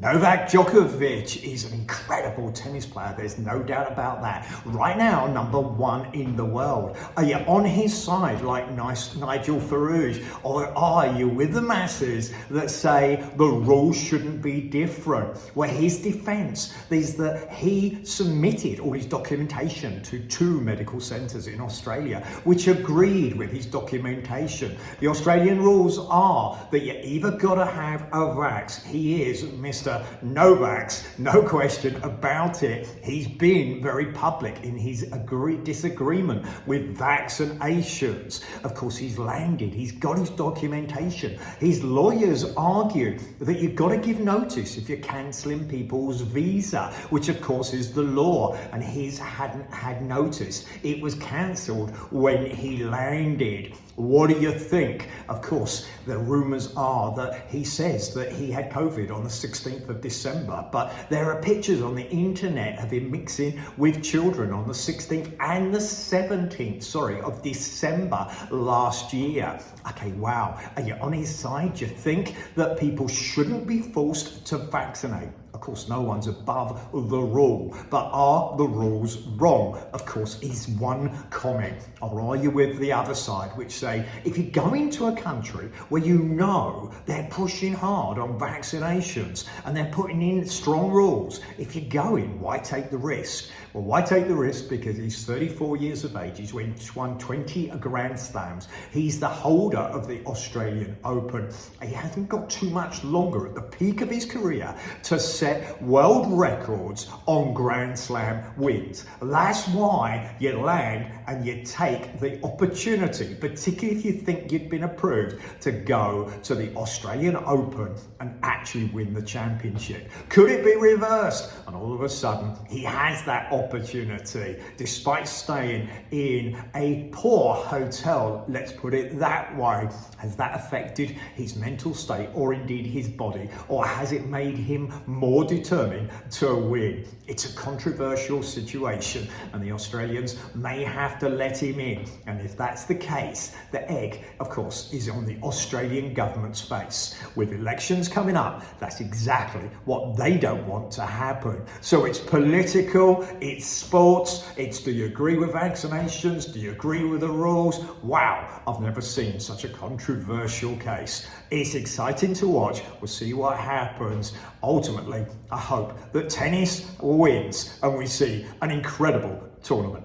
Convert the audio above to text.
Novak Djokovic is an incredible tennis player, there's no doubt about that. Right now, #1 in the world. Are you on his side like Nigel, or are you with the masses that say the rules shouldn't be different? Well, his defence is that he submitted all his documentation to 2 medical centres in Australia, which agreed with his documentation. The Australian rules are that you either got to have a vax. He is Mr. Novax, no question about it. He's been very public in his disagreement with vaccinations. Of course, he's landed, he's got his documentation. His lawyers argued that you've got to give notice if you're cancelling people's visa, which of course is the law, and he hadn't had notice. It was cancelled when he landed. What do you think? Of course, the rumours are that he says that he had COVID on the 16th of December, but there are pictures on the internet of him mixing with children on the 16th and the 17th, of December last year. Okay, wow. Are you on his side? Do you think that people shouldn't be forced to vaccinate? Of course, no one's above the rule, but are the rules wrong? Of course, is one comment. Or are you with the other side, which say, if you go into a country where you know they're pushing hard on vaccinations and they're putting in strong rules, if you go in, why take the risk? Well, why take the risk? Because he's 34 years of age. He's won 20 Grand Slams. He's the holder of the Australian Open. He hasn't got too much longer at the peak of his career to set world records on Grand Slam wins. That's why you land and you take the opportunity, particularly if you think you've been approved, to go to the Australian Open and actually win the championship. Could it be reversed? And all of a sudden, he has that opportunity, despite staying in a poor hotel, let's put it that way. Has that affected his mental state or indeed his body? Or has it made him more determined to win? It's a controversial situation and the Australians may have to let him in. And if that's the case, the egg, of course, is on the Australian government's face. With elections coming up, that's exactly what they don't want to happen. So it's political, it's sports, it's do you agree with vaccinations? Do you agree with the rules? Wow, I've never seen such a controversial case. It's exciting to watch. We'll see what happens. Ultimately, I hope that tennis wins and we see an incredible tournament.